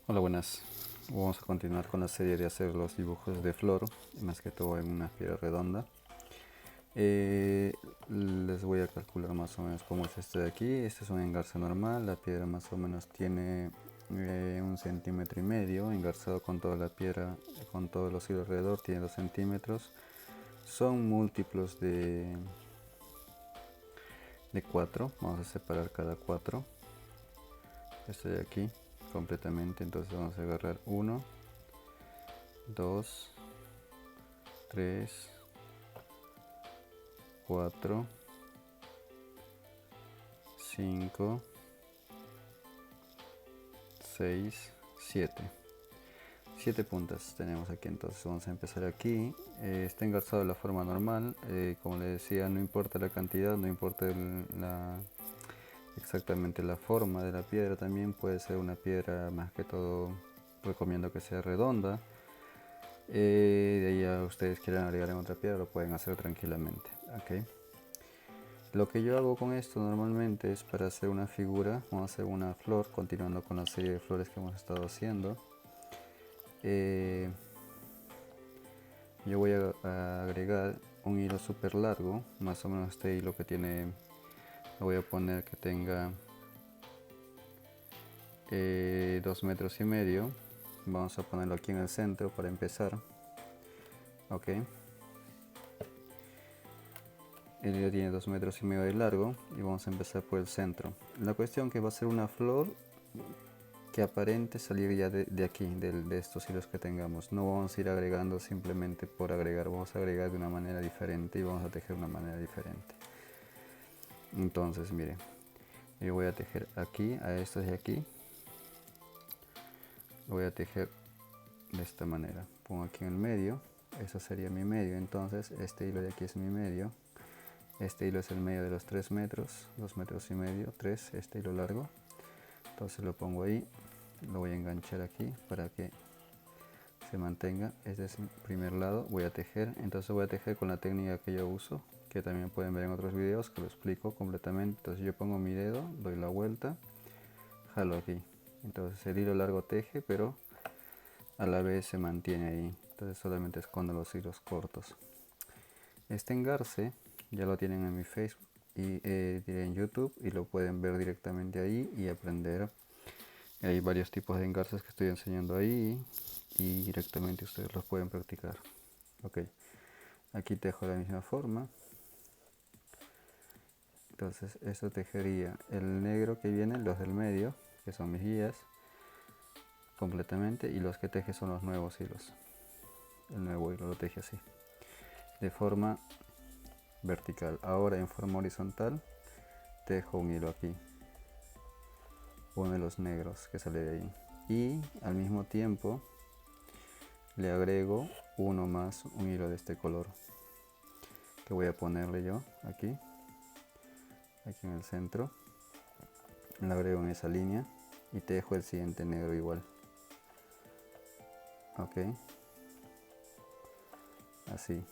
Hola, buenas. Vamos a continuar con la serie de hacer los dibujos de flor, más que todo en una piedra redonda. Les voy a calcular más o menos cómo es este de aquí. Este es un engarce normal, la piedra más o menos tiene 1,5 cm, engarzado con toda la piedra, con todos los hilos alrededor, tiene 2 centímetros. Son múltiplos de 4, vamos a separar cada 4. Este de aquí completamente, entonces vamos a agarrar 1, 2, 3, 4, 5, 6, 7. 7 puntas tenemos aquí, entonces vamos a empezar aquí. Está engarzado de la forma normal. Como les decía, no importa la cantidad, no importa exactamente la forma de la piedra. También puede ser una piedra, más que todo recomiendo que sea redonda. De ahí a ustedes quieran agregar en otra piedra, lo pueden hacer tranquilamente. Okay. Lo que yo hago con esto normalmente es para hacer una figura. Vamos a hacer una flor, continuando con la serie de flores que hemos estado haciendo. Yo voy a agregar un hilo súper largo, más o menos este hilo que tiene, lo voy a poner que tenga 2,5 metros. Vamos a ponerlo aquí en el centro para empezar. Ok, el hilo tiene 2,5 metros de largo y vamos a empezar por el centro. La cuestión que va a ser una flor que aparente salir ya de aquí, de estos hilos que tengamos. No vamos a ir agregando simplemente por agregar, vamos a agregar de una manera diferente y vamos a tejer de una manera diferente. Entonces, miren, yo voy a tejer aquí, a estos de aquí, lo voy a tejer de esta manera. Pongo aquí en el medio, eso sería mi medio, entonces este hilo de aquí es mi medio. Este hilo es el medio de los 3 metros, 2,5 metros, 3, este hilo largo. Entonces lo pongo ahí, lo voy a enganchar aquí para que se mantenga. Este es el primer lado, voy a tejer. Entonces voy a tejer con la técnica que yo uso, que también pueden ver en otros videos que lo explico completamente. Entonces yo pongo mi dedo, doy la vuelta, jalo aquí. Entonces el hilo largo teje, pero a la vez se mantiene ahí. Entonces solamente escondo los hilos cortos. Este engarce ya lo tienen en mi Facebook y en YouTube, y lo pueden ver directamente ahí y aprender. Hay varios tipos de engarces que estoy enseñando ahí y directamente ustedes los pueden practicar. Ok, aquí tejo de la misma forma. Entonces esto tejería el negro que viene, los del medio, que son mis guías, completamente, y los que teje son los nuevos hilos. El nuevo hilo lo teje así, de forma vertical. Ahora en forma horizontal tejo un hilo aquí, uno de los negros que sale de ahí, y al mismo tiempo le agrego uno más, un hilo de este color que voy a ponerle yo aquí en el centro. Le agrego en esa línea y tejo el siguiente negro igual. Ok, así.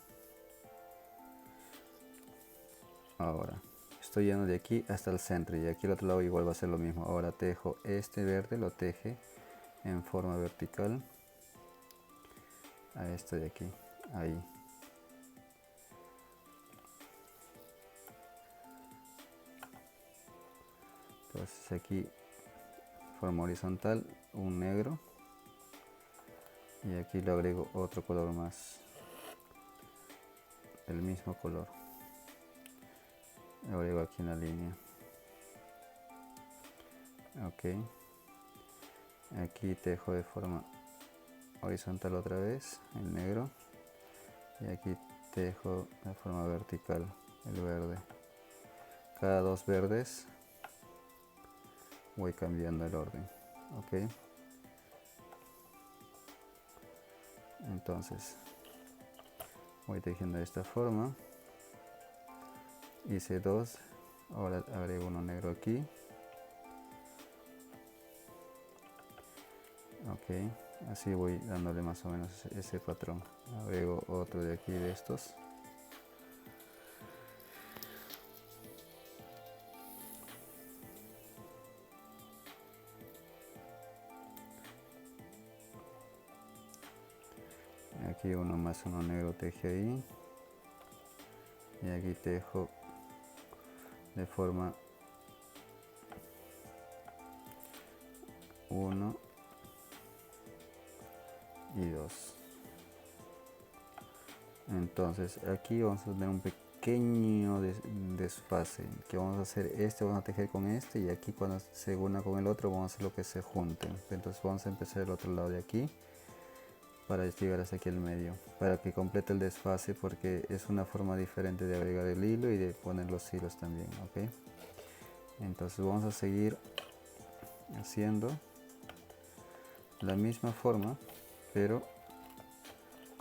Ahora estoy yendo de aquí hasta el centro y aquí al otro lado igual va a ser lo mismo. Ahora tejo este verde, lo teje en forma vertical a este de aquí, ahí. Entonces aquí forma horizontal, un negro, y aquí le agrego otro color más, el mismo color, lo agrego aquí en la línea. Ok, aquí tejo de forma horizontal otra vez el negro, y aquí tejo de forma vertical el verde. Cada dos verdes voy cambiando el orden. Ok, entonces voy tejiendo de esta forma. Hice dos, ahora agrego uno negro aquí. Ok, así voy dándole más o menos ese patrón. Agrego otro de aquí de estos. aquí uno más uno negro teje ahí, y aquí tejo de forma 1 y 2. Entonces aquí vamos a tener un pequeño desfase, que vamos a hacer vamos a tejer con este, y aquí cuando se una con el otro vamos a hacer lo que se junten. Entonces vamos a empezar el otro lado de aquí para llegar hasta aquí el medio, para que complete el desfase, porque es una forma diferente de agregar el hilo y de poner los hilos también, ¿ok? Entonces vamos a seguir haciendo la misma forma, pero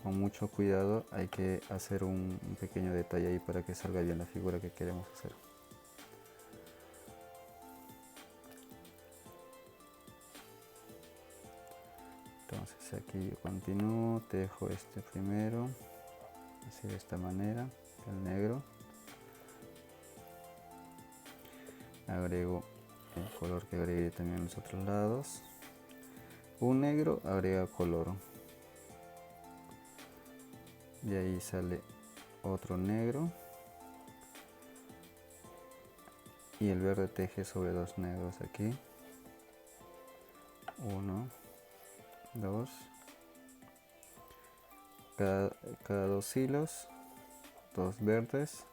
con mucho cuidado. Hay que hacer un pequeño detalle ahí para que salga bien la figura que queremos hacer. Entonces aquí yo continúo, tejo este primero, así de esta manera, el negro. Agrego el color que agregué también en los otros lados. Un negro agrega color. De ahí sale otro negro. Y el verde teje sobre dos negros aquí. 1, 2. Cada dos hilos, dos verdes,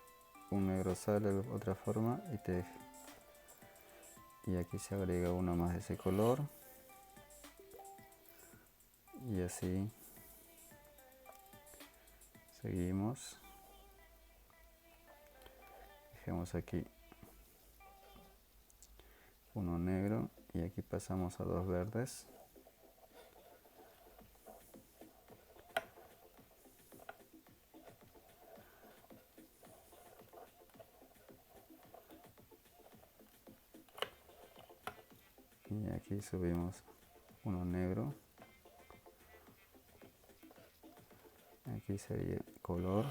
un negro sale de otra forma y teje. Y aquí se agrega uno más de ese color. Y así seguimos. Dejemos aquí uno negro y aquí pasamos a dos verdes. Y aquí subimos uno negro. Aquí sería color.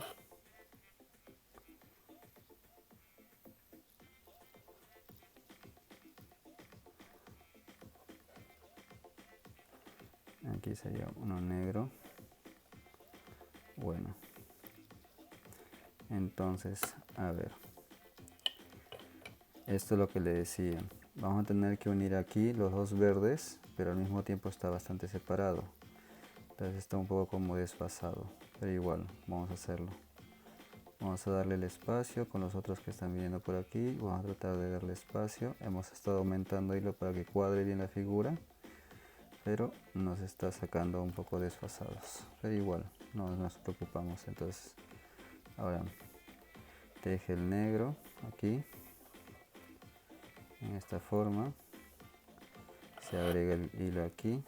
Aquí sería uno negro. Bueno, entonces, a ver, esto es lo que le decía. Vamos a tener que unir aquí los dos verdes, pero al mismo tiempo está bastante separado. Entonces está un poco como desfasado, pero igual, vamos a hacerlo. Vamos a darle el espacio con los otros que están viniendo por aquí. Vamos a tratar de darle espacio. Hemos estado aumentando hilo para que cuadre bien la figura, pero nos está sacando un poco desfasados. Pero igual, no nos preocupamos. Entonces, ahora teje el negro aquí, en esta forma. Se agrega el hilo aquí.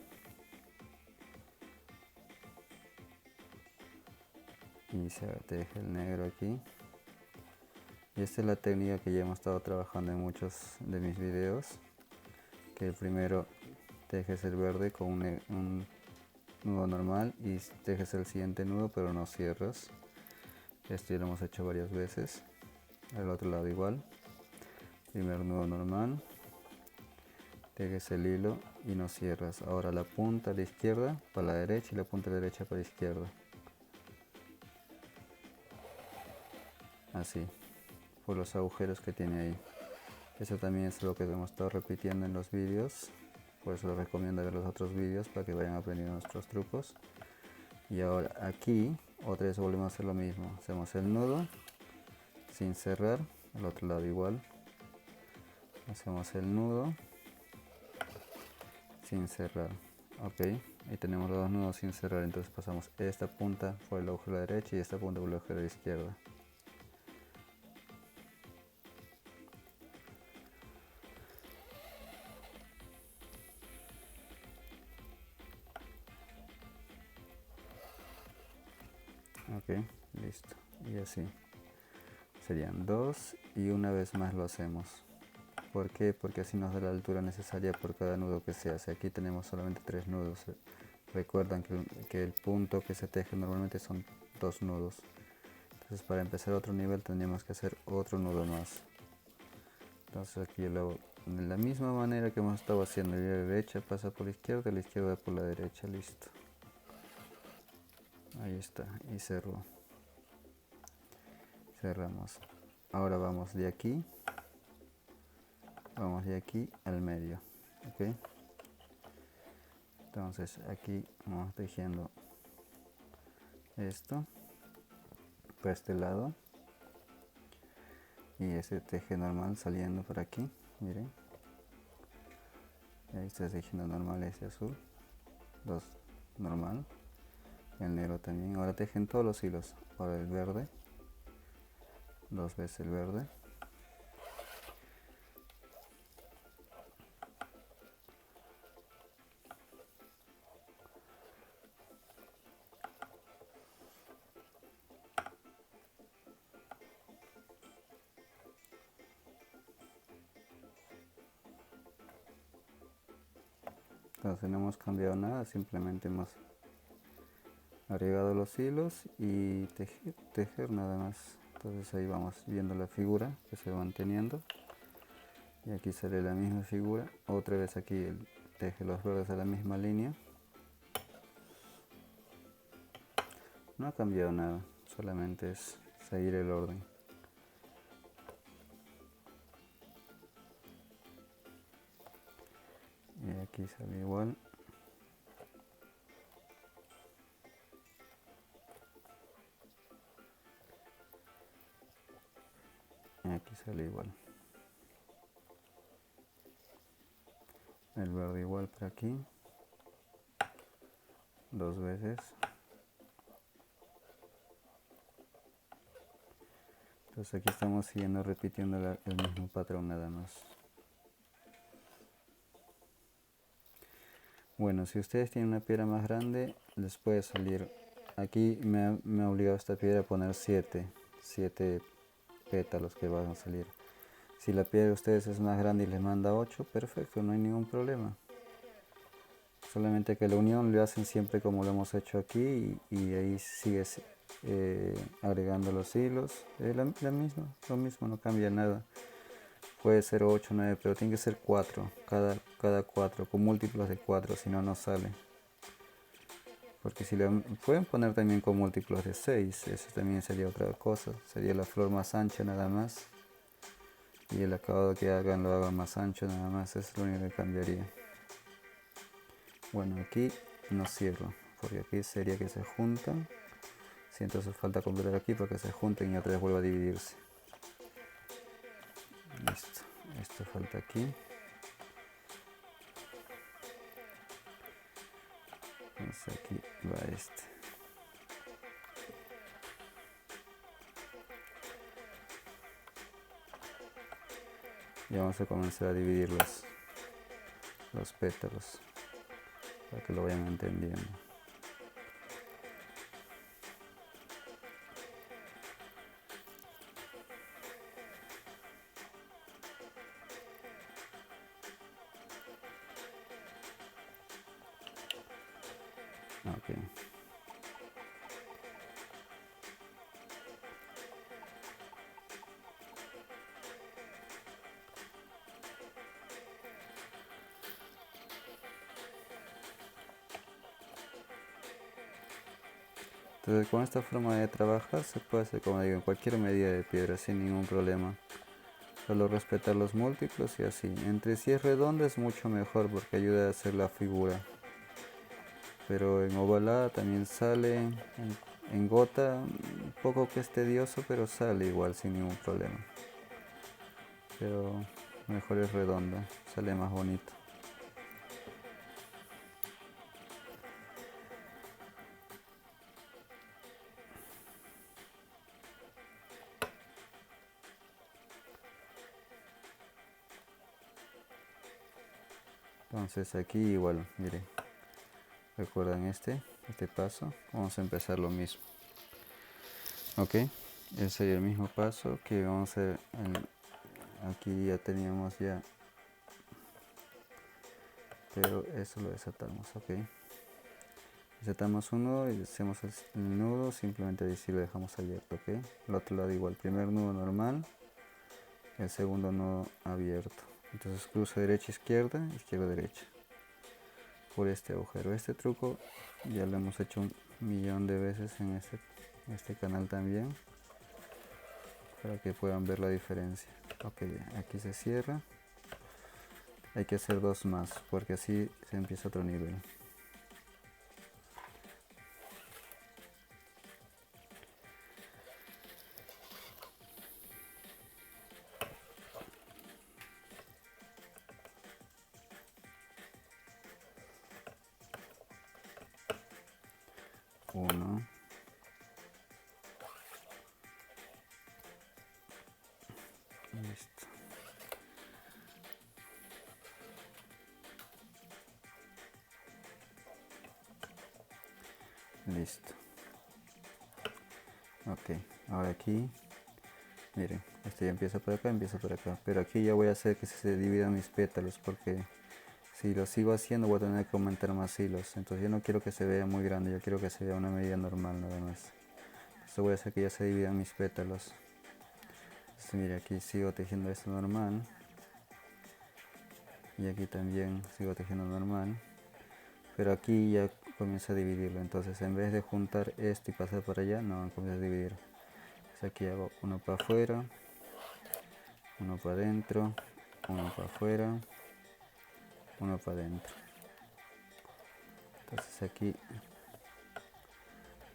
Y se teje el negro aquí. Y esta es la técnica que ya hemos estado trabajando en muchos de mis videos, que primero tejes el verde con un nudo normal y tejes el siguiente nudo, pero no cierras. Esto ya lo hemos hecho varias veces. Al otro lado igual, primer nudo normal, tejes el hilo y no cierras. Ahora la punta a la izquierda para la derecha y la punta a la derecha para la izquierda. Así, por los agujeros que tiene ahí. Eso también es lo que hemos estado repitiendo en los vídeos, por eso les recomiendo ver los otros vídeos para que vayan aprendiendo nuestros trucos. Y ahora aquí otra vez volvemos a hacer lo mismo, hacemos el nudo sin cerrar, al otro lado igual, hacemos el nudo sin cerrar. Ok, ahí tenemos los dos nudos sin cerrar. Entonces pasamos esta punta por el agujero de la derecha y esta punta por el agujero de la izquierda. Ok, listo. Y así serían dos, y una vez más lo hacemos. ¿Por qué? Porque así nos da la altura necesaria por cada nudo que se hace. Aquí tenemos solamente 3 nudos. Recuerdan que el punto que se teje normalmente son 2 nudos. Entonces para empezar otro nivel tendríamos que hacer otro nudo más. Entonces aquí yo lo hago de la misma manera que hemos estado haciendo. La derecha pasa por la izquierda por la derecha, listo. Ahí está, y cerró. Cerramos. Ahora vamos de aquí al medio, ¿ok? Entonces aquí vamos tejiendo esto por este lado y ese teje normal saliendo por aquí, miren. Ahí está tejiendo normal ese azul, dos normal, el negro también. Ahora tejen todos los hilos. Ahora el verde, dos veces el verde. Entonces no hemos cambiado nada, simplemente hemos agregado los hilos y tejer nada más. Entonces ahí vamos viendo la figura que se va manteniendo. Y aquí sale la misma figura. Otra vez aquí teje los verdes a la misma línea. No ha cambiado nada, solamente es seguir el orden. Y aquí sale igual. Y aquí sale igual. El verde igual por aquí. Dos veces. Entonces aquí estamos siguiendo repitiendo el mismo patrón nada más. Bueno, si ustedes tienen una piedra más grande, les puede salir. Aquí me ha obligado esta piedra a poner 7 pétalos que van a salir. Si la piedra de ustedes es más grande y les manda 8, perfecto, no hay ningún problema. Solamente que la unión lo hacen siempre como lo hemos hecho aquí y ahí sigues agregando los hilos. Lo mismo, no cambia nada. Puede ser 8, 9, pero tiene que ser 4, cada 4, con múltiplos de 4, si no, no sale. Porque si le pueden poner también con múltiplos de 6, eso también sería otra cosa. Sería la flor más ancha nada más. Y el acabado que hagan lo hagan más ancho nada más, eso es lo único que cambiaría. Bueno, aquí no cierro, porque aquí sería que se juntan. Si entonces falta completar aquí para que se junten y otra vez vuelva a dividirse. Listo, esto falta aquí. Entonces aquí va este. Y vamos a comenzar a dividir los pétalos para que lo vayan entendiendo. Okay. Entonces con esta forma de trabajar se puede hacer, como digo, en cualquier medida de piedra sin ningún problema. Solo respetar los múltiplos y así. Entre si es redonda es mucho mejor porque ayuda a hacer la figura. Pero en ovalada también sale, en gota, un poco que es tedioso, pero sale igual sin ningún problema. Pero mejor es redonda, sale más bonito. Entonces aquí igual, miren, recuerdan este paso, vamos a empezar lo mismo. Ok, ese sería el mismo paso que vamos a hacer aquí ya teníamos ya, pero eso lo desatamos, ok. Desatamos un nudo y hacemos el nudo, simplemente ahí sí lo dejamos abierto, ok. El otro lado igual, primer nudo normal, el segundo nudo abierto. Entonces cruzo derecha, izquierda, izquierda, derecha. Por este agujero. Este truco ya lo hemos hecho millón de veces en este canal también, para que puedan ver la diferencia. Ok, aquí se cierra. Hay que hacer 2 más porque así se empieza otro nivel. Uno, listo. Listo. Ok, ahora aquí, miren, este ya empieza por acá, pero aquí ya voy a hacer que se dividan mis pétalos, porque si lo sigo haciendo voy a tener que aumentar más hilos. Entonces yo no quiero que se vea muy grande, yo quiero que se vea una medida normal nada más. Entonces voy a hacer que ya se dividan mis pétalos. Entonces mire, aquí sigo tejiendo esto normal, y aquí también sigo tejiendo normal, pero aquí ya comienzo a dividirlo. Entonces en vez de juntar esto y pasar para allá, no, comienzo a dividir. Entonces aquí hago uno para afuera, uno para adentro, uno para afuera, uno para adentro. Entonces aquí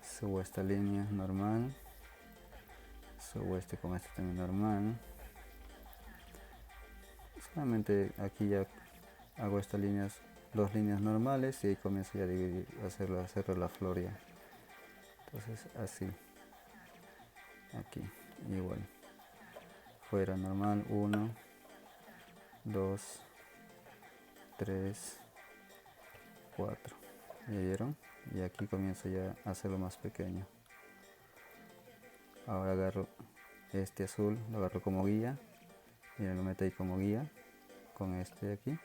subo esta línea normal, subo este con este también normal. Solamente aquí ya hago estas líneas, 2 líneas normales, y ahí comienzo ya a dividir, a hacerlo la flor ya. Entonces así, aquí igual, fuera normal, 1, 2, 3, 4. ¿Ya vieron? Y aquí comienzo ya a hacerlo más pequeño. Ahora agarro este azul, lo agarro como guía, y lo meto ahí como guía, con este de aquí,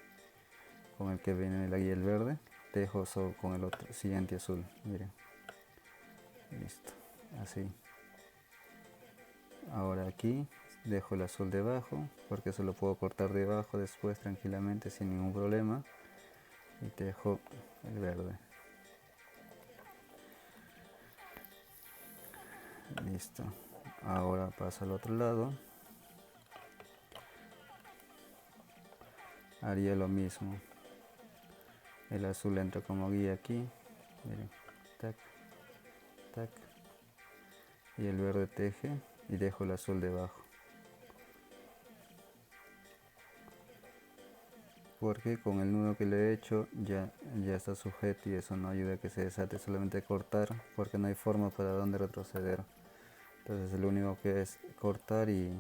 con el que viene la guía el verde, tejo con el otro siguiente azul, miren, listo, así. Ahora aquí dejo el azul debajo, porque eso lo puedo cortar debajo después tranquilamente sin ningún problema, y tejo el verde. Listo. Ahora paso al otro lado. Haría lo mismo. El azul entra como guía aquí. Miren. Tac, tac. Y el verde teje y dejo el azul debajo. Porque con el nudo que le he hecho ya está sujeto, y eso no ayuda a que se desate. Solamente cortar, porque no hay forma para donde retroceder. Entonces lo único que es cortar, y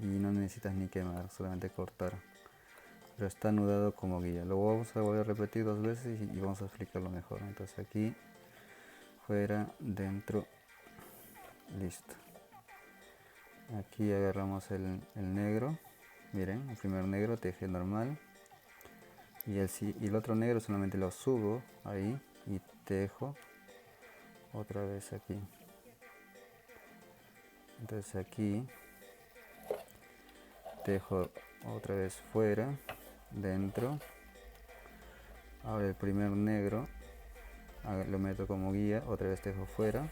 no necesitas ni quemar, solamente cortar. Pero está anudado como guía. Lo vamos a volver a repetir 2 veces y vamos a explicarlo mejor. Entonces aquí, fuera, dentro, listo. Aquí agarramos el negro, miren, el primer negro teje normal, y el otro negro solamente lo subo ahí y tejo otra vez aquí. Entonces aquí tejo otra vez fuera, dentro. Ahora el primer negro lo meto como guía, otra vez tejo fuera,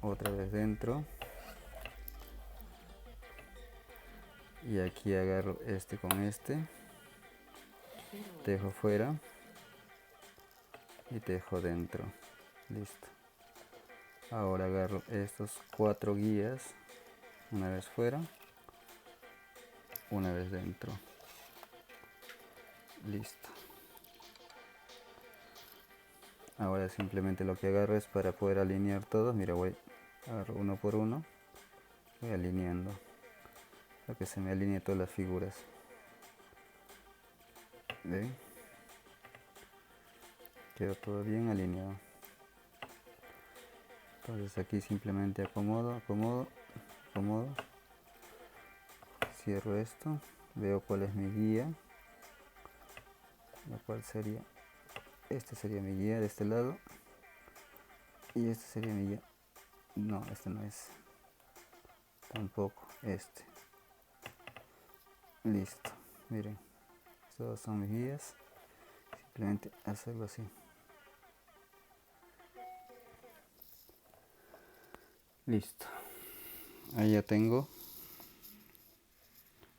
otra vez dentro, y aquí agarro este con este, tejo fuera y tejo dentro, listo. Ahora agarro estos 4 guías, una vez fuera, una vez dentro, listo. Ahora simplemente lo que agarro es para poder alinear todos. Mira, agarro uno por uno, voy alineando para que se me alinee todas las figuras. ¿Ven? Quedó todo bien alineado. Entonces aquí simplemente acomodo, cierro esto, veo cuál es mi guía, la cual sería, este sería mi guía de este lado, y este sería mi guía, no, este no es, tampoco, este, listo. Miren, estos son mis guías, simplemente hacerlo así. Listo, ahí ya tengo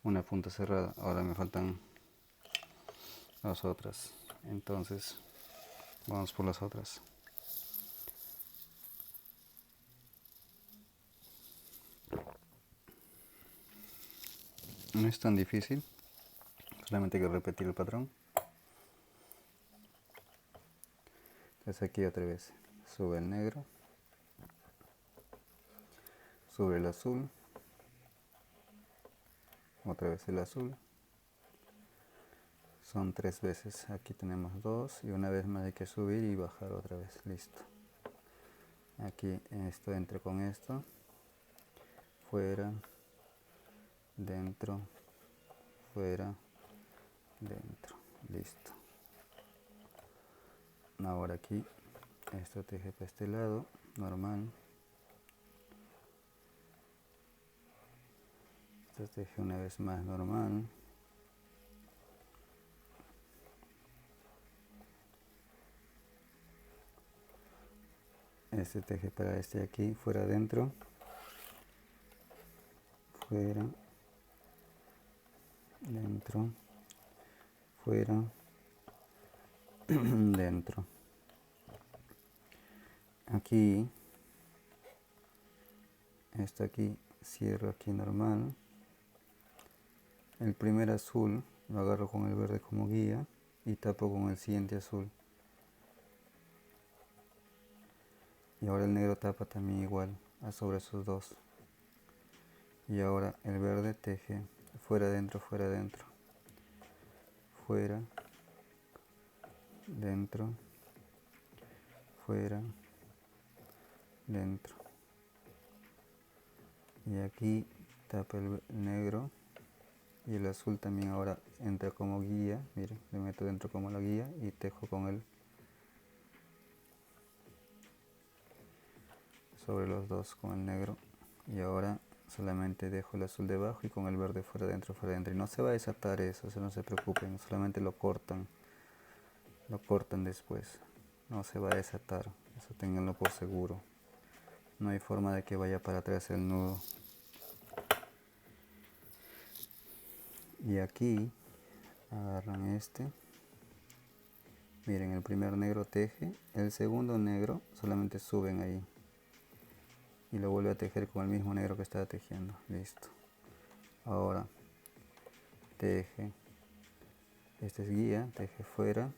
una punta cerrada. Ahora me faltan las otras, entonces vamos por las otras. No es tan difícil, solamente hay que repetir el patrón. Entonces aquí otra vez sube el negro, sube el azul, otra vez el azul. Son 3 veces, aquí tenemos 2 y una vez más hay que subir y bajar otra vez. Listo. Aquí esto entra con esto, fuera, dentro, fuera, dentro. Listo. Ahora aquí esto teje para este lado, normal. Esto teje una vez más normal. Este teje para este aquí, fuera, adentro, fuera, dentro, fuera, dentro. Aquí, esto aquí, cierro aquí normal. El primer azul lo agarro con el verde como guía y tapo con el siguiente azul. Y ahora el negro tapa también igual sobre esos dos. Y ahora el verde teje fuera, dentro, fuera, dentro, fuera, dentro, fuera, dentro. Y aquí tapa el negro y el azul también ahora entra como guía. Miren, le meto dentro como la guía y tejo con él sobre los dos con el negro. Y ahora solamente dejo el azul debajo y con el verde fuera, dentro, fuera, dentro. Y no se va a desatar eso no se preocupen, solamente lo cortan después. No se va a desatar, eso ténganlo por seguro. No hay forma de que vaya para atrás el nudo. Y aquí agarran este. Miren, el primer negro teje, el segundo negro solamente suben ahí. Y lo vuelve a tejer con el mismo negro que estaba tejiendo. Listo. Ahora teje. Este es guía, teje fuera,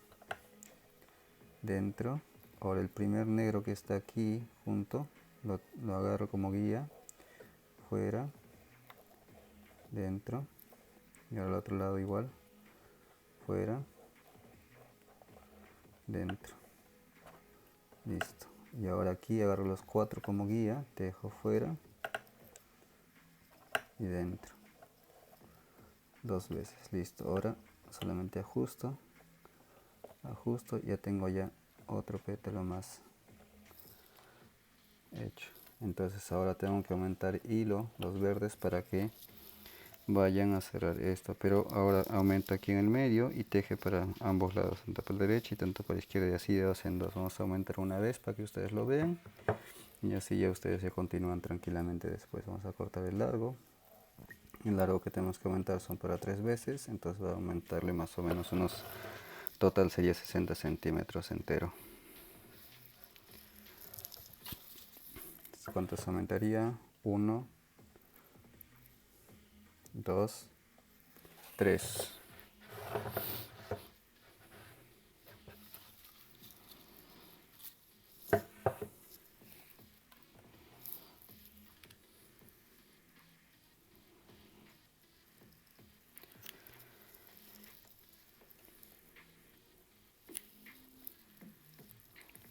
dentro. Ahora el primer negro que está aquí junto, lo agarro como guía, fuera, dentro. Y ahora al otro lado igual, fuera, dentro. Listo. Y ahora aquí agarro los 4 como guía, tejo fuera y dentro. 2 veces. Listo. Ahora solamente ajusto, ya tengo ya otro pétalo más hecho. Entonces ahora tengo que aumentar hilo, los verdes, para que vayan a cerrar esto, pero ahora aumento aquí en el medio y teje para ambos lados, tanto para la derecha y tanto para la izquierda, y así de 2 en 2. Vamos a aumentar una vez para que ustedes lo vean y así ya ustedes se continúan tranquilamente después. Vamos a cortar el largo que tenemos que aumentar son para 3 veces, entonces va a aumentarle más o menos unos, total sería 60 centímetros entero. ¿Cuántos aumentaría? 1, 2, 3.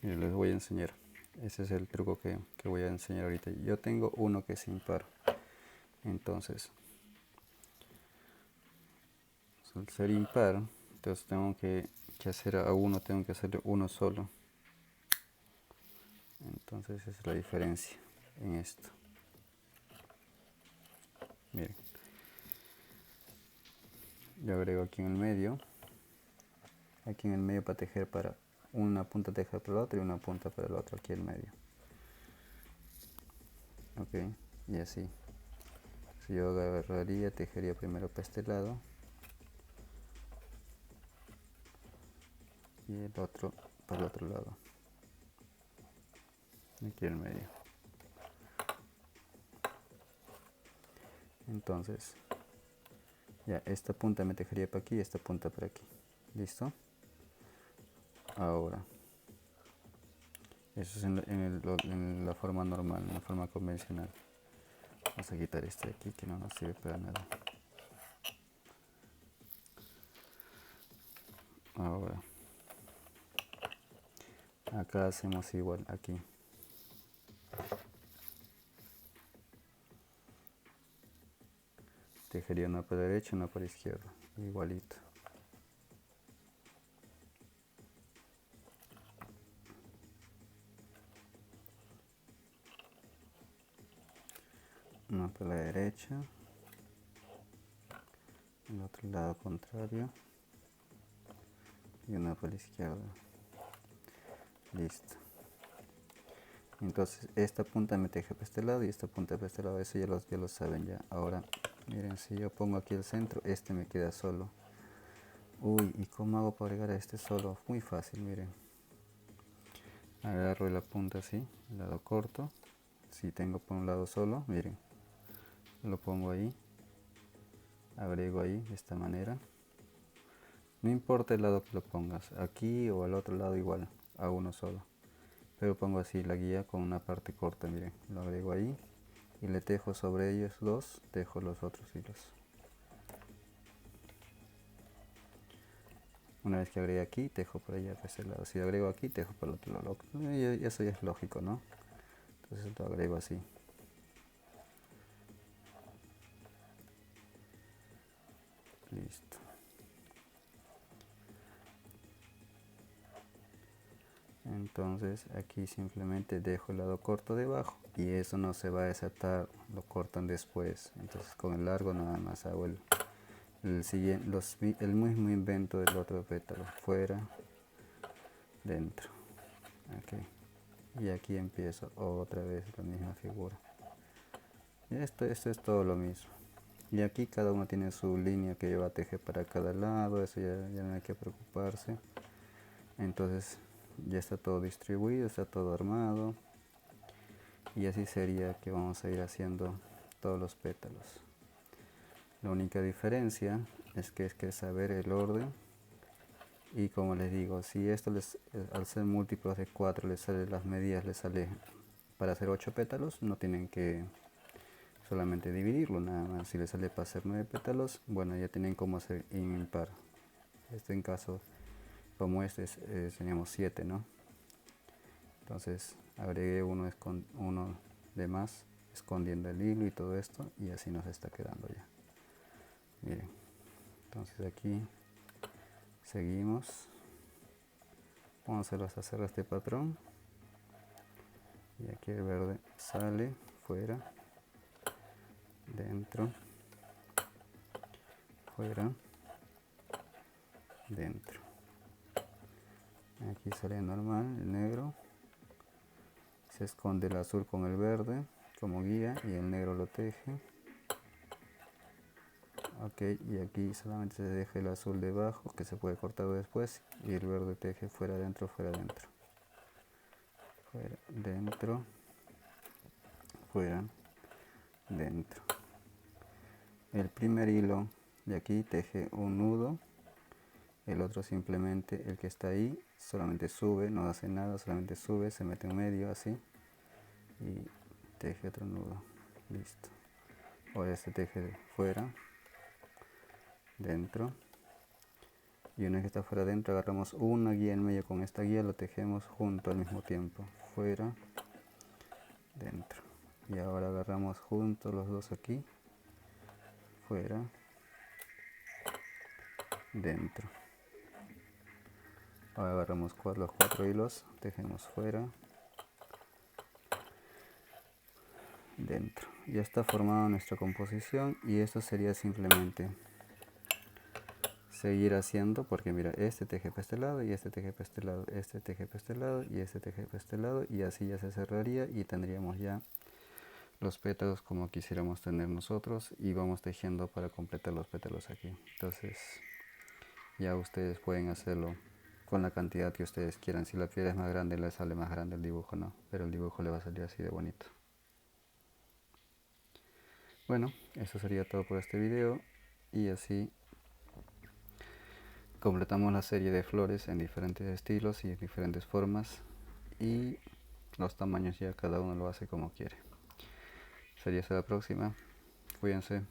Y les voy a enseñar. Ese es el truco que voy a enseñar ahorita. Yo tengo uno que es impar. Entonces, al ser impar, entonces tengo que hacer a uno, tengo que hacerle uno solo. Entonces esa es la diferencia en esto. Miren. Yo agrego aquí en el medio. Aquí en el medio para tejer para una punta tejer para la otra y una punta para el otro aquí en medio. ok, y así. Si yo agarraría, tejería primero para este lado y el otro para el otro lado, aquí en medio. Entonces ya esta punta me tejería para aquí y esta punta para aquí. ¿Listo? Ahora, eso es en la forma normal, en la forma convencional. Vamos a quitar este de aquí que no nos sirve para nada. Ahora, acá hacemos igual, aquí. Tejería una para derecha, una para izquierda, igualito. Una para la derecha, el otro lado contrario y una para la izquierda. Listo. Entonces esta punta me teje para este lado y esta punta para este lado, eso ya lo saben ya. Ahora miren, si yo pongo aquí el centro, este me queda solo. Uy, ¿y cómo hago para agregar a este solo? Muy fácil, miren. Agarro la punta así, el lado corto. Si tengo por un lado solo, miren, lo pongo ahí, agrego ahí de esta manera. No importa el lado que lo pongas, aquí o al otro lado igual, a uno solo. Pero pongo así la guía con una parte corta, miren, lo agrego ahí y le tejo sobre ellos dos, tejo los otros hilos. Una vez que agregue aquí, tejo por allá para ese lado. Si agrego aquí, tejo por el otro lado. Y eso ya es lógico, ¿no? Entonces lo agrego así. Listo. Entonces aquí simplemente dejo el lado corto debajo y eso no se va a desatar, lo cortan después. Entonces con el largo nada más hago el mismo invento del otro pétalo, fuera, dentro. Okay. Y aquí empiezo otra vez la misma figura. Y esto es todo lo mismo. Y aquí cada uno tiene su línea que va a tejer para cada lado, eso ya no hay que preocuparse. Entonces ya está todo distribuido, está todo armado. Y así sería que vamos a ir haciendo todos los pétalos. La única diferencia es que saber el orden. Y como les digo, si esto al ser múltiplos de 4 les sale las medidas, les sale para hacer 8 pétalos, no tienen que solamente dividirlo nada más. Si les sale para hacer 9 pétalos, bueno, ya tienen como hacer impar. Esto en caso como este teníamos 7, ¿no? Entonces agregué uno de más, escondiendo el hilo y todo esto, y así nos está quedando ya. Miren, entonces aquí seguimos. Vamos a hacer este patrón. Y aquí el verde sale, fuera, dentro, fuera, dentro. Aquí sale normal, el negro. Se esconde el azul con el verde como guía y el negro lo teje. Ok, y aquí solamente se deja el azul debajo que se puede cortar después y el verde teje fuera, dentro, fuera, dentro. Fuera, dentro, fuera, dentro. El primer hilo de aquí teje un nudo, el otro simplemente, el que está ahí, solamente sube, no hace nada, solamente sube, se mete en medio así y teje otro nudo. Listo. Ahora este teje fuera, dentro, y una vez que está fuera dentro agarramos una guía en medio, con esta guía lo tejemos junto al mismo tiempo, fuera, dentro, y ahora agarramos juntos los dos aquí, fuera, dentro. Ahora agarramos los 4 hilos, tejemos fuera, dentro. Ya está formada nuestra composición y esto sería simplemente seguir haciendo, porque mira, este teje para este lado y este teje para este lado, este teje para este lado y este teje para este lado, y así ya se cerraría y tendríamos ya los pétalos como quisiéramos tener nosotros y vamos tejiendo para completar los pétalos aquí. Entonces ya ustedes pueden hacerlo con la cantidad que ustedes quieran. Si la piel es más grande, le sale más grande el dibujo, no, pero el dibujo le va a salir así de bonito. Bueno, eso sería todo por este video, y así completamos la serie de flores en diferentes estilos y diferentes formas, y los tamaños ya cada uno lo hace como quiere. Sería hasta la próxima. Cuídense.